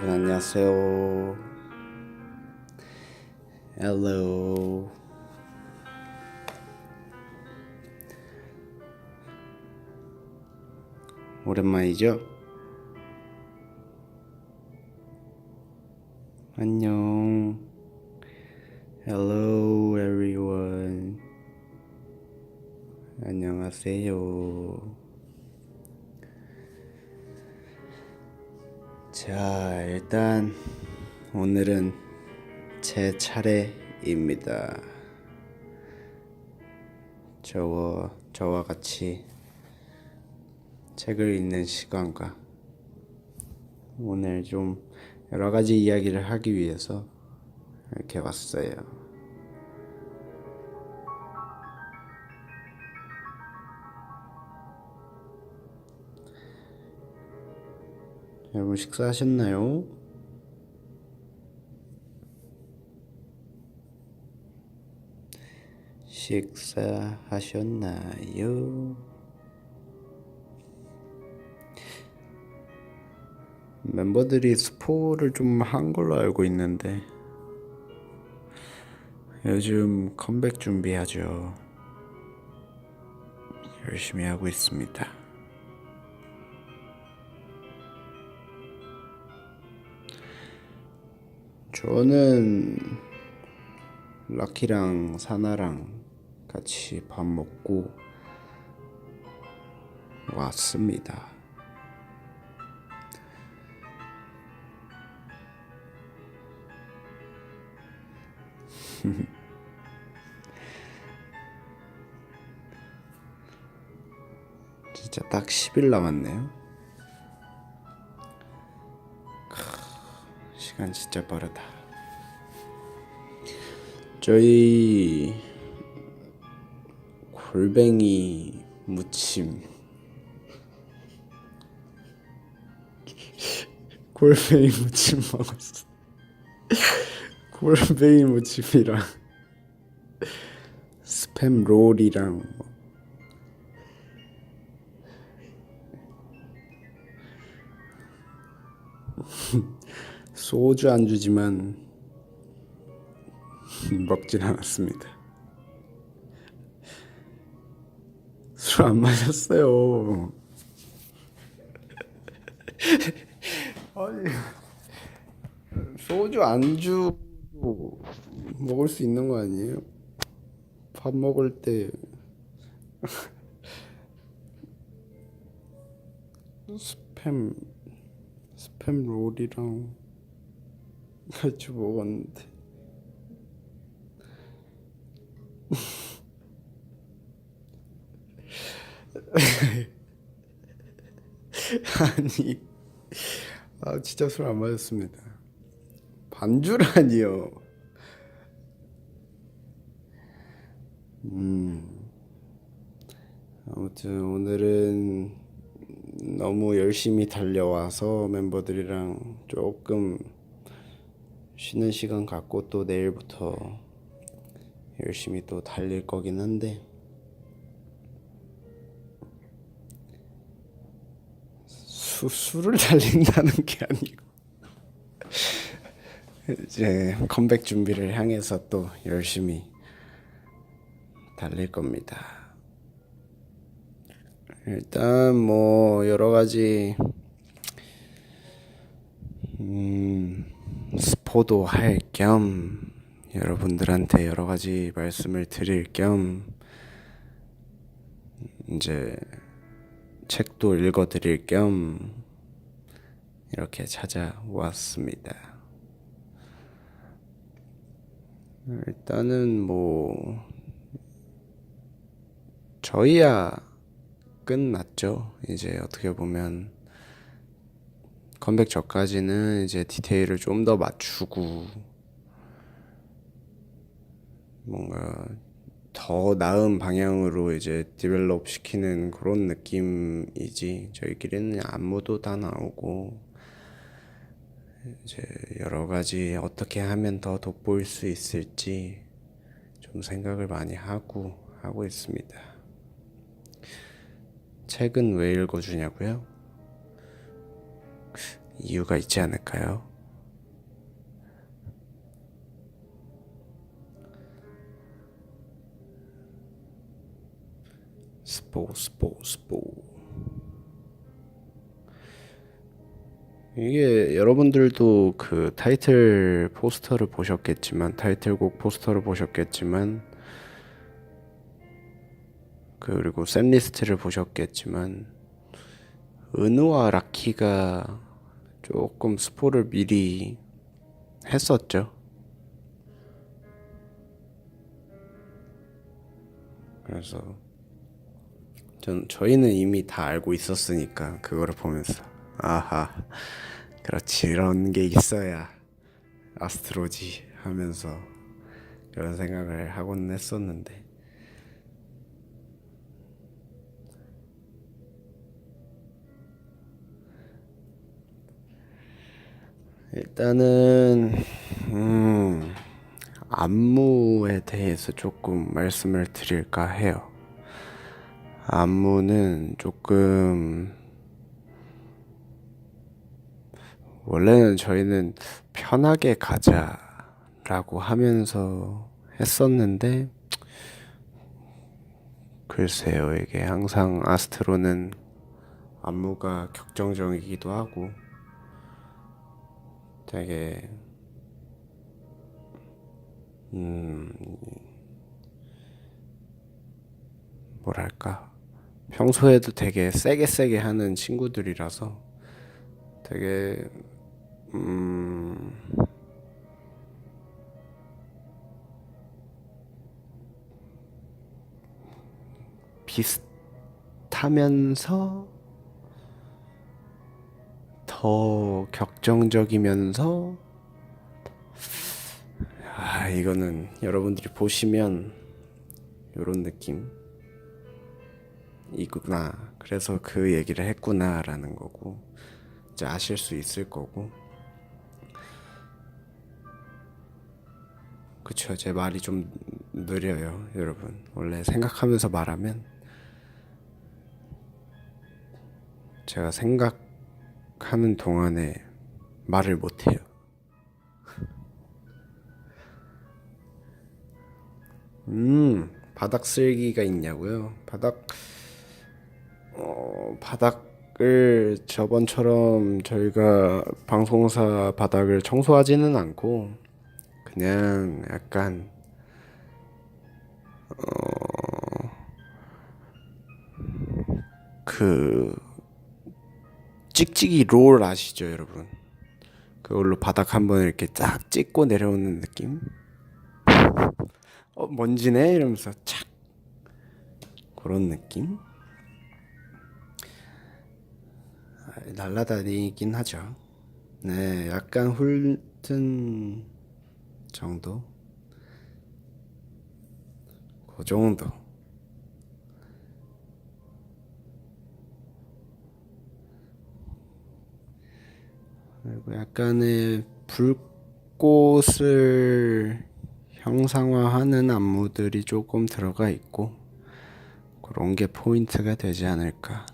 여러분 안녕하세요. Hello. 오랜만이죠? 안녕. Hello everyone. 안녕하세요. 자, 일단 오늘은 제 차례입니다. 저와 같이 책을 읽는 시간과 오늘 좀 여러 가지 이야기를 하기 위해서 이렇게 왔어요. 여러분 식사하셨나요? 식사하셨나요? 멤버들이 스포를 좀 한 걸로 알고 있는데 요즘 컴백 준비하죠. 열심히 하고 있습니다. 저는 락키랑 사나랑 같이 밥 먹고 왔습니다. 진짜 딱 10일 남았네요. 시간 진짜 빠르다. 저희 골뱅이 무침 먹었어. 골뱅이 무침이랑 스팸 롤이랑 소주 안주지만 먹진 않았습니다. 술 안 마셨어요. 아니, 소주 안주 먹을 수 있는 거 아니에요? 밥 먹을 때 스팸 롤이랑 같이 먹었는데 아니, 진짜 술 안 마셨습니다. 반주라니요. 아무튼 오늘은 너무 열심히 달려와서 멤버들이랑 조금 쉬는 시간 갖고 또 내일부터 열심히 또 달릴 거긴 한데 술을 달린다는 게 아니고 이제 컴백 준비를 향해서 또 열심히 달릴 겁니다. 일단 뭐 여러 가지 스포도 할 겸 여러분들한테 여러 가지 말씀을 드릴 겸 이제 책도 읽어 드릴 겸 이렇게 찾아왔습니다. 일단은 뭐 저희야 끝났죠. 이제 어떻게 보면 컴백 전까지는 이제 디테일을 좀 더 맞추고 뭔가 더 나은 방향으로 이제 디벨롭 시키는 그런 느낌이지, 저희끼리는 안무도 다 나오고 이제 여러 가지 어떻게 하면 더 돋보일 수 있을지 좀 생각을 많이 하고 있습니다. 책은 왜 읽어주냐고요? 이유가 있지 않을까요? 스포. 이게 여러분들도 그 타이틀곡 포스터를 보셨겠지만, 그리고 샘 리스트를 보셨겠지만, 은우와 라키가 조금 스포를 미리 했었죠. 그래서 저희는 이미 다 알고 있었으니까 그거를 보면서 아하, 그렇지, 이런 게 있어야 아스트로지 하면서 그런 생각을 하고는 했었는데, 일단은 안무에 대해서 조금 말씀을 드릴까 해요. 안무는 조금, 원래는 저희는 편하게 가자라고 하면서 했었는데, 글쎄요, 이게 항상 아스트로는 안무가 격정적이기도 하고 되게 뭐랄까, 평소에도 되게 세게 하는 친구들이라서 되게 비슷하면서 더 격정적이면서, 이거는 여러분들이 보시면 요런 느낌이구나, 그래서 그 얘기를 했구나라는 거고 이제 아실 수 있을 거고. 그쵸, 제 말이 좀 느려요 여러분. 원래 생각하면서 말하면 제가 생각하는 동안에 말을 못해요. 바닥 쓸기가 있냐고요? 바닥을 저번처럼 저희가 방송사 바닥을 청소하지는 않고 그냥 약간 그 찍찍이 롤 아시죠 여러분? 그걸로 바닥 한번 이렇게 쫙 찍고 내려오는 느낌? 먼지네 이러면서 착, 그런 느낌? 날라다니긴 하죠. 네, 약간 훑은 정도? 그 정도. 그리고 약간의 불꽃을 형상화하는 안무들이 조금 들어가 있고, 그런 게 포인트가 되지 않을까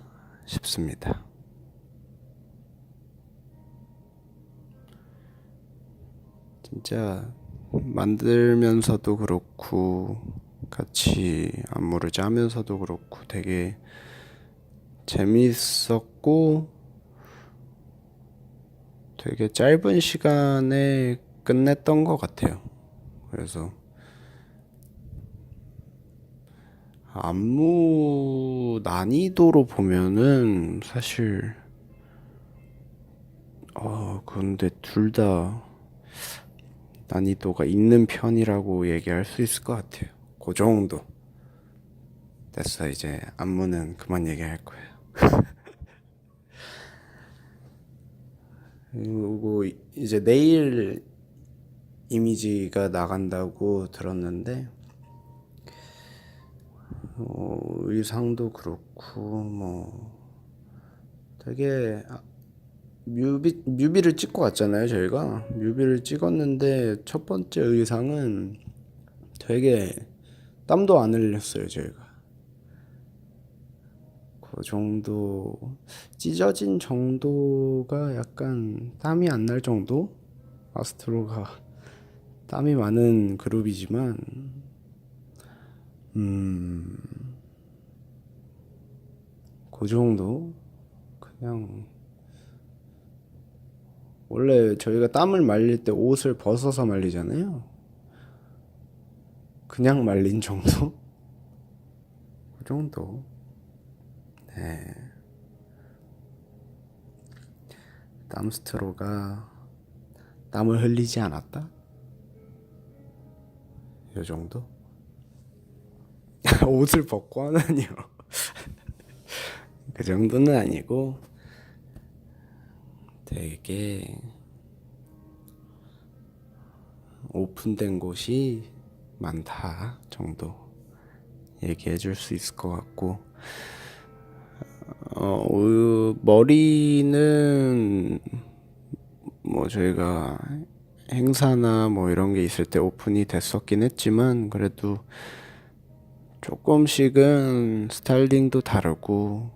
싶습니다. 진짜 만들면서도 그렇고 같이 안무를 짜면서도 그렇고 되게 재밌었고, 되게 짧은 시간에 끝냈던 것 같아요. 그래서 안무 난이도로 보면은 사실 근데 둘 다 난이도가 있는 편이라고 얘기할 수 있을 것 같아요. 그 정도. 됐어, 이제 안무는 그만 얘기할 거예요. 그리고 이제 내일 이미지가 나간다고 들었는데, 의상도 그렇고 뭐 되게, 뮤비를 찍고 왔잖아요 저희가. 뮤비를 찍었는데 첫 번째 의상은 되게 땀도 안 흘렸어요 저희가. 그 정도, 찢어진 정도가 약간 땀이 안 날 정도? 아스트로가 땀이 많은 그룹이지만 그 정도? 그냥 원래 저희가 땀을 말릴 때 옷을 벗어서 말리잖아요. 그냥 말린 정도? 그 정도. 네. 땀스트로가 땀을 흘리지 않았다? 요 정도? 옷을 벗고 하나니요. 그 정도는 아니고 되게 오픈된 곳이 많다 정도 얘기해 줄 수 있을 것 같고, 머리는 뭐 저희가 행사나 뭐 이런 게 있을 때 오픈이 됐었긴 했지만, 그래도 조금씩은 스타일링도 다르고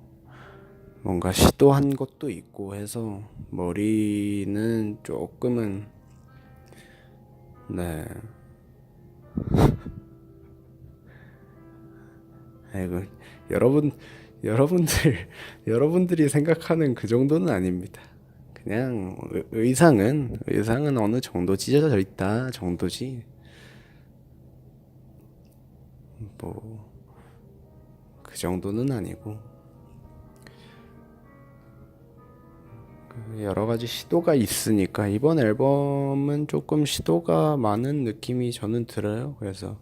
뭔가 시도한 것도 있고 해서 머리는 조금은, 네. 아이고, 여러분, 여러분들, 여러분들이 생각하는 그 정도는 아닙니다. 그냥 의상은 어느 정도 찢어져 있다 정도지. 뭐 그 정도는 아니고, 여러 가지 시도가 있으니까 이번 앨범은 조금 시도가 많은 느낌이 저는 들어요. 그래서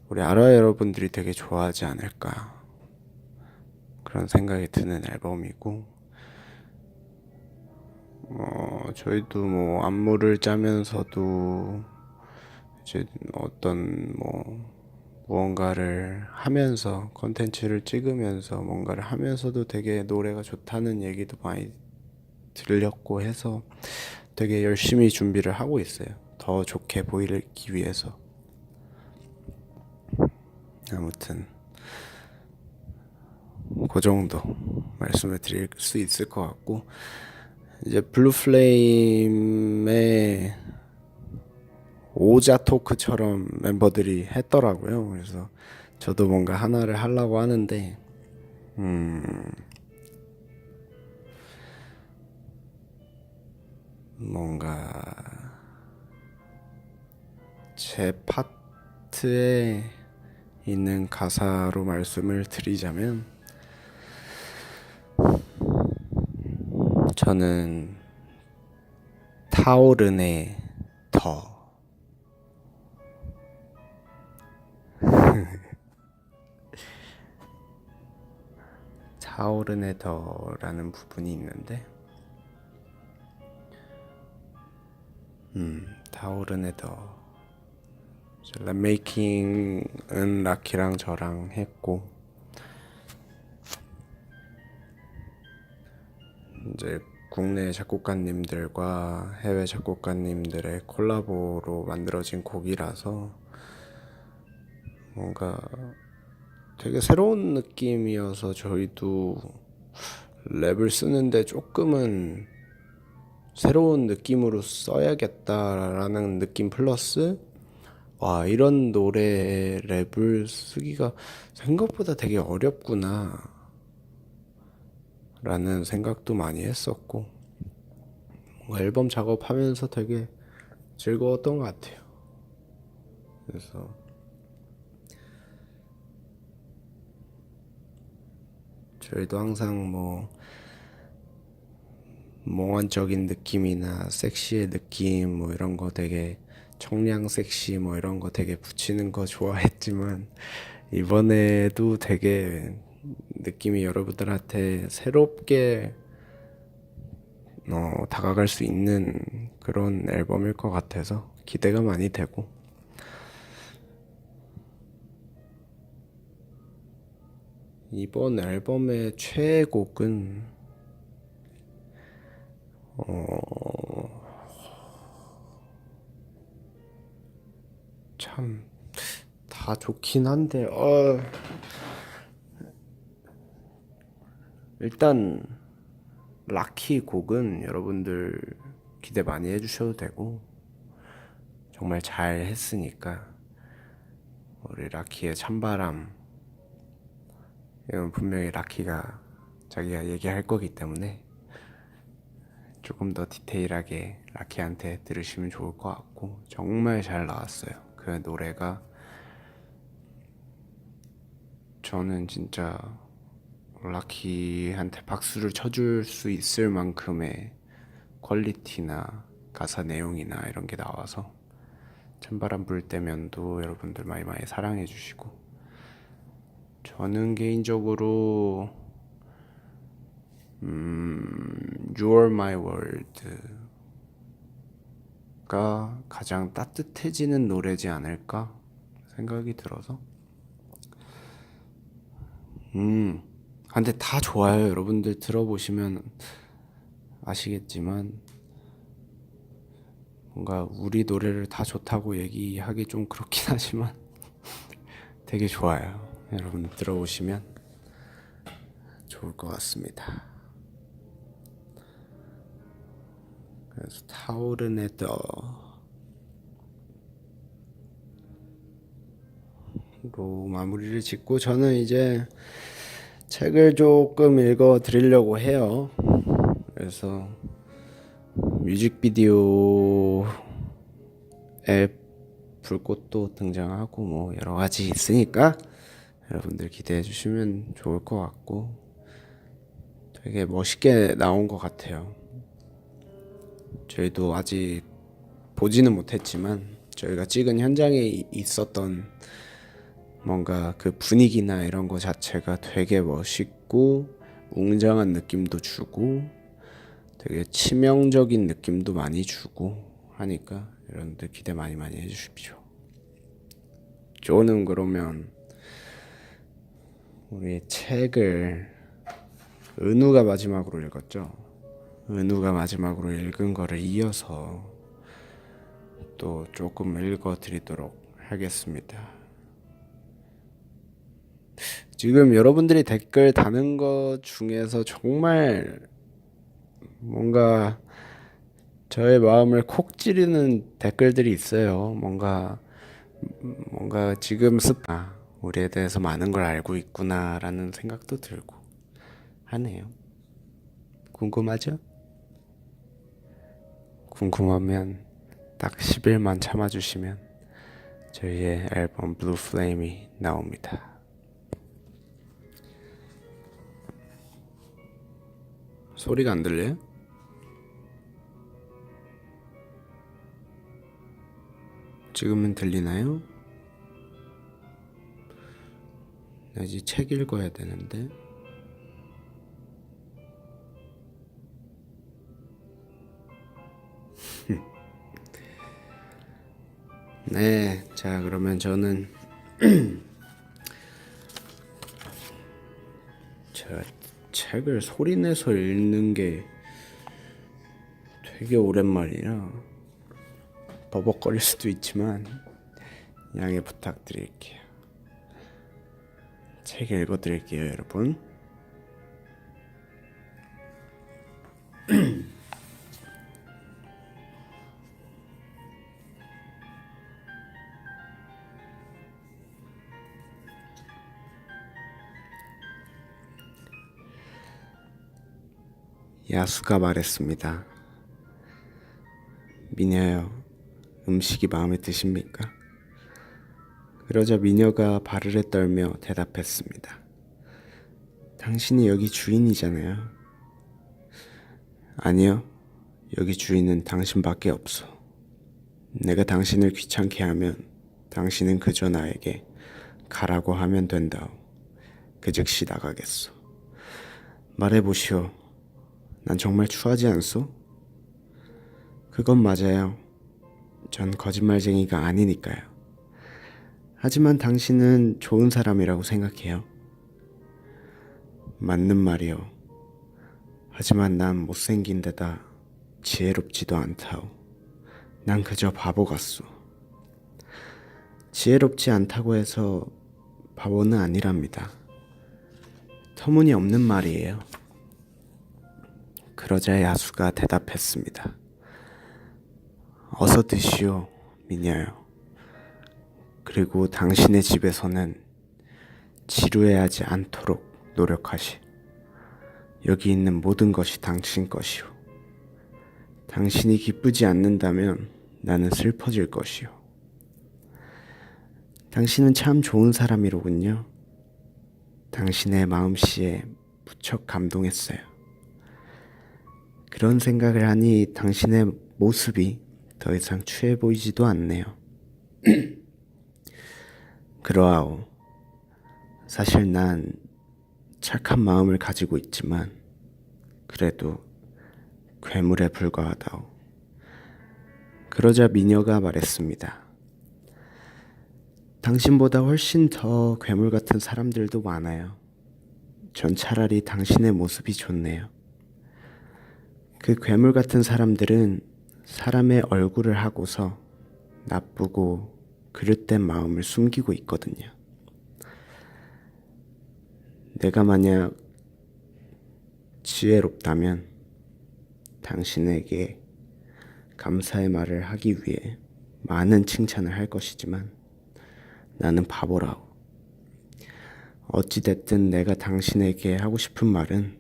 우리 아라 여러분들이 되게 좋아하지 않을까 그런 생각이 드는 앨범이고, 저희도 뭐 안무를 짜면서도 이제 어떤 뭐 무언가를 하면서 컨텐츠를 찍으면서 뭔가를 하면서도 되게 노래가 좋다는 얘기도 많이 들렸고 해서 되게 열심히 준비를 하고 있어요. 더 좋게 보이기 위해서. 아무튼 그 정도 말씀을 드릴 수 있을 것 같고, 이제 블루플레임의 오자 토크처럼 멤버들이 했더라고요. 그래서 저도 뭔가 하나를 하려고 하는데, 뭔가 제 파트에 있는 가사로 말씀을 드리자면, 저는 타오르네 더 타오르네 더라는 부분이 있는데, 타오르네 더 랩메이킹은 라키랑 저랑 했고, 이제 국내 작곡가님들과 해외 작곡가님들의 콜라보로 만들어진 곡이라서 뭔가 되게 새로운 느낌이어서 저희도 랩을 쓰는데 조금은 새로운 느낌으로 써야겠다라는 느낌 플러스, 와, 이런 노래에 랩을 쓰기가 생각보다 되게 어렵구나 라는 생각도 많이 했었고, 앨범 작업하면서 되게 즐거웠던 것 같아요. 그래서 저희도 항상 뭐 몽환적인 느낌이나 섹시의 느낌 뭐 이런 거 되게 청량 섹시 뭐 이런 거 되게 붙이는 거 좋아했지만, 이번에도 되게 느낌이 여러분들한테 새롭게 다가갈 수 있는 그런 앨범일 것 같아서 기대가 많이 되고, 이번 앨범의 최애곡은 참 다 좋긴 한데, 일단 라키 곡은 여러분들 기대 많이 해주셔도 되고, 정말 잘 했으니까 우리 라키의 찬바람 이건 분명히 라키가 자기가 얘기할 거기 때문에 조금 더 디테일하게 라키한테 들으시면 좋을 것 같고, 정말 잘 나왔어요. 그 노래가 저는 진짜 라키한테 박수를 쳐줄 수 있을 만큼의 퀄리티나 가사 내용이나 이런 게 나와서, 찬바람 불 때면도 여러분들 많이 많이 사랑해 주시고, 저는 개인적으로 You Are My World가 가장 따뜻해지는 노래지 않을까 생각이 들어서, 근데 다 좋아요. 여러분들 들어보시면 아시겠지만 뭔가 우리 노래를 다 좋다고 얘기하기 좀 그렇긴 하지만 되게 좋아요. 여러분 들어보시면 좋을 것 같습니다. 그래서 타오르네 더로 마무리를 짓고, 저는 이제 책을 조금 읽어 드리려고 해요. 그래서 뮤직비디오에 불꽃도 등장하고 뭐 여러 가지 있으니까 여러분들 기대해 주시면 좋을 것 같고, 되게 멋있게 나온 것 같아요. 저희도 아직 보지는 못했지만 저희가 찍은 현장에 있었던 뭔가 그 분위기나 이런 거 자체가 되게 멋있고 웅장한 느낌도 주고 되게 치명적인 느낌도 많이 주고 하니까 여러분들 기대 많이 많이 해주십시오. 저는 그러면 우리 책을 은우가 마지막으로 읽었죠. 은우가 마지막으로 읽은 거를 이어서 또 조금 읽어드리도록 하겠습니다. 지금 여러분들이 댓글 다는 것 중에서 정말 뭔가 저의 마음을 콕 찌르는 댓글들이 있어요. 뭔가 지금 우리에 대해서 많은 걸 알고 있구나라는 생각도 들고 하네요. 궁금하죠? 궁금하면 딱 10일만 참아주시면 저희의 앨범 블루 플레임이 나옵니다. 소리가 안 들려요? 지금은 들리나요? 나 이제 책 읽어야 되는데. 네, 자 그러면 저는 제가 책을 소리내서 읽는 게 되게 오랜만이라 버벅거릴 수도 있지만 양해 부탁드릴게요. 책 읽어드릴게요, 여러분. 야수가 말했습니다. 미녀여, 음식이 마음에 드십니까? 그러자 미녀가 발을에 떨며 대답했습니다. 당신이 여기 주인이잖아요. 아니요, 여기 주인은 당신밖에 없어. 내가 당신을 귀찮게 하면 당신은 그저 나에게 가라고 하면 된다오. 그 즉시 나가겠소. 말해보시오. 난 정말 추하지 않소? 그건 맞아요. 전 거짓말쟁이가 아니니까요. 하지만 당신은 좋은 사람이라고 생각해요. 맞는 말이요. 하지만 난 못생긴 데다 지혜롭지도 않다오. 난 그저 바보 같소. 지혜롭지 않다고 해서 바보는 아니랍니다. 터무니없는 말이에요. 그러자 야수가 대답했습니다. 어서 드시오, 미녀요. 그리고 당신의 집에서는 지루해하지 않도록 노력하시. 여기 있는 모든 것이 당신 것이오. 당신이 기쁘지 않는다면 나는 슬퍼질 것이오. 당신은 참 좋은 사람이로군요. 당신의 마음씨에 무척 감동했어요. 그런 생각을 하니 당신의 모습이 더 이상 추해 보이지도 않네요. 그러하오. 사실 난 착한 마음을 가지고 있지만 그래도 괴물에 불과하다오. 그러자 미녀가 말했습니다. 당신보다 훨씬 더 괴물 같은 사람들도 많아요. 전 차라리 당신의 모습이 좋네요. 그 괴물 같은 사람들은 사람의 얼굴을 하고서 나쁘고 그릇된 마음을 숨기고 있거든요. 내가 만약 지혜롭다면 당신에게 감사의 말을 하기 위해 많은 칭찬을 할 것이지만 나는 바보라오. 어찌됐든 내가 당신에게 하고 싶은 말은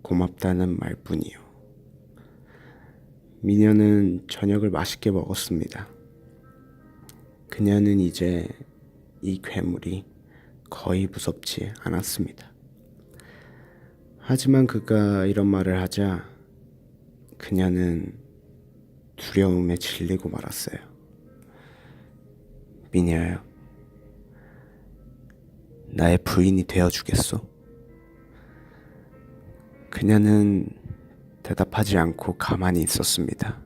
고맙다는 말뿐이요. 미녀는 저녁을 맛있게 먹었습니다. 그녀는 이제 이 괴물이 거의 무섭지 않았습니다. 하지만 그가 이런 말을 하자 그녀는 두려움에 질리고 말았어요. 미녀요, 나의 부인이 되어주겠소? 그녀는 대답하지 않고 가만히 있었습니다.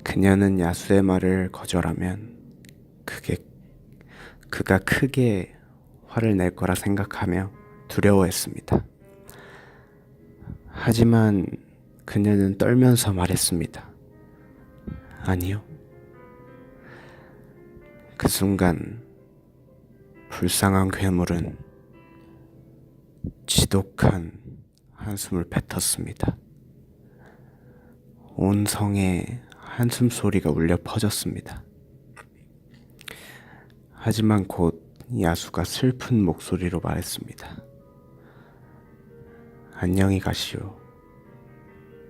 그녀는 야수의 말을 거절하면 그가 크게 화를 낼 거라 생각하며 두려워했습니다. 하지만 그녀는 떨면서 말했습니다. 아니요. 그 순간 불쌍한 괴물은 지독한 한숨을 뱉었습니다. 온 성에 한숨 소리가 울려 퍼졌습니다. 하지만 곧 야수가 슬픈 목소리로 말했습니다. 안녕히 가시오,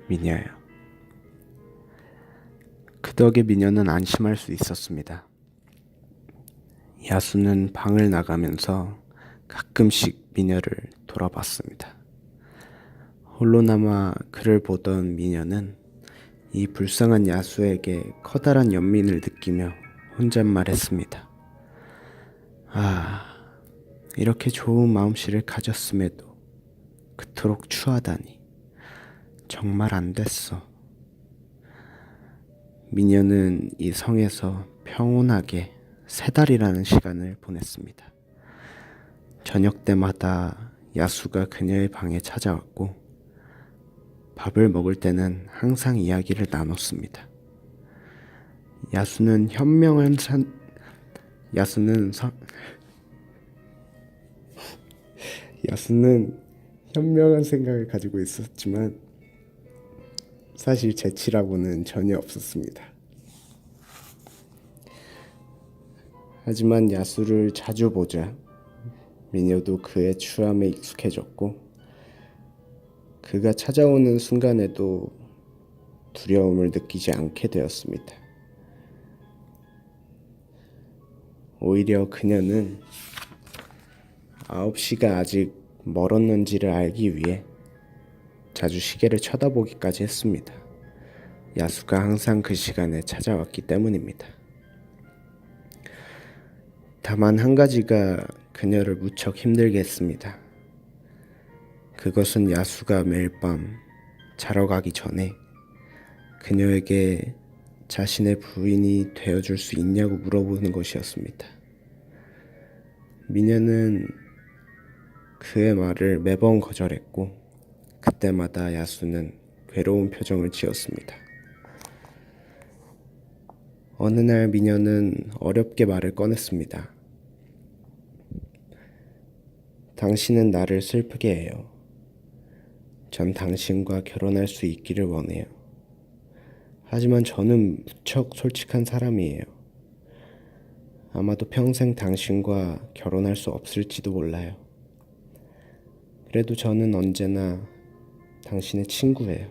미녀요. 그 덕에 미녀는 안심할 수 있었습니다. 야수는 방을 나가면서 가끔씩 미녀를 돌아봤습니다. 홀로 남아 그를 보던 미녀는 이 불쌍한 야수에게 커다란 연민을 느끼며 혼잣말했습니다. 아, 이렇게 좋은 마음씨를 가졌음에도 그토록 추하다니 정말 안 됐어. 미녀는 이 성에서 평온하게 3달이라는 시간을 보냈습니다. 저녁 때마다 야수가 그녀의 방에 찾아왔고 밥을 먹을 때는 항상 이야기를 나눴습니다. 야수는 현명한 생각을 가지고 있었지만 사실 재치라고는 전혀 없었습니다. 하지만 야수를 자주 보자 미녀도 그의 추함에 익숙해졌고 그가 찾아오는 순간에도 두려움을 느끼지 않게 되었습니다. 오히려 그녀는 9시가 아직 멀었는지를 알기 위해 자주 시계를 쳐다보기까지 했습니다. 야수가 항상 그 시간에 찾아왔기 때문입니다. 다만 한 가지가 그녀를 무척 힘들게 했습니다. 그것은 야수가 매일 밤 자러 가기 전에 그녀에게 자신의 부인이 되어줄 수 있냐고 물어보는 것이었습니다. 미녀는 그의 말을 매번 거절했고 그때마다 야수는 괴로운 표정을 지었습니다. 어느 날 미녀는 어렵게 말을 꺼냈습니다. 당신은 나를 슬프게 해요. 전 당신과 결혼할 수 있기를 원해요. 하지만 저는 무척 솔직한 사람이에요. 아마도 평생 당신과 결혼할 수 없을지도 몰라요. 그래도 저는 언제나 당신의 친구예요.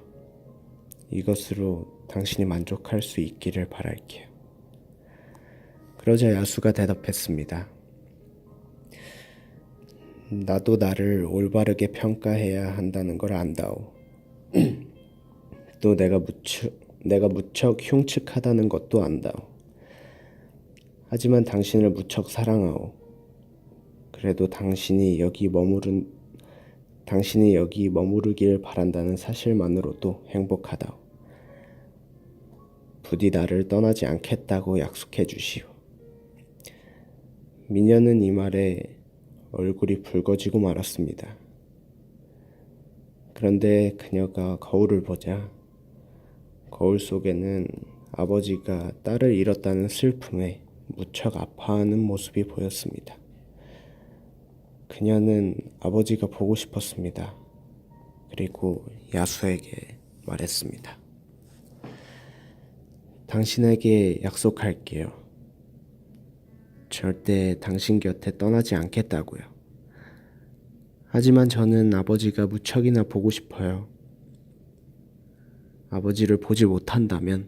이것으로 당신이 만족할 수 있기를 바랄게요. 그러자 야수가 대답했습니다. 나도 나를 올바르게 평가해야 한다는 걸 안다오. 또 내가 무척 흉측하다는 것도 안다오. 하지만 당신을 무척 사랑하오. 그래도 당신이 여기 머무르길 바란다는 사실만으로도 행복하다오. 부디 나를 떠나지 않겠다고 약속해 주시오. 미녀는 이 말에 얼굴이 붉어지고 말았습니다. 그런데 그녀가 거울을 보자 거울 속에는 아버지가 딸을 잃었다는 슬픔에 무척 아파하는 모습이 보였습니다. 그녀는 아버지가 보고 싶었습니다. 그리고 야수에게 말했습니다. 당신에게 약속할게요. 절대 당신 곁에 떠나지 않겠다고요. 하지만 저는 아버지가 무척이나 보고 싶어요. 아버지를 보지 못한다면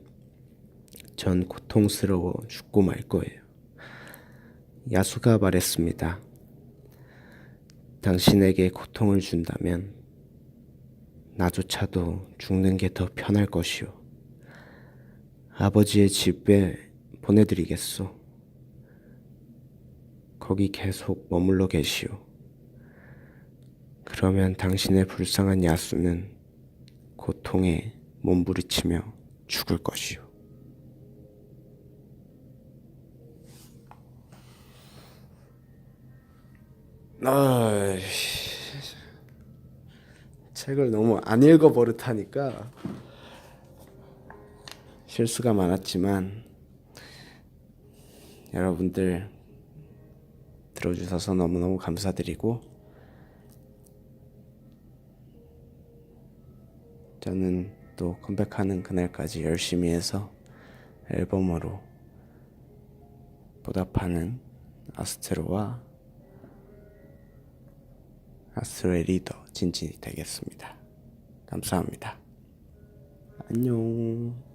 전 고통스러워 죽고 말 거예요. 야수가 말했습니다. 당신에게 고통을 준다면 나조차도 죽는 게 더 편할 것이오. 아버지의 집에 보내드리겠소. 거기 계속 머물러 계시오. 그러면 당신의 불쌍한 야수는 고통에 몸부리치며 죽을 것이오. 책을 너무 안 읽어 버릇하니까 실수가 많았지만 여러분들 들어주셔서 너무너무 감사드리고 저는 또 컴백하는 그날까지 열심히 해서 앨범으로 보답하는 아스트로와 아스트로의 리더 진진이 되겠습니다. 감사합니다. 안녕.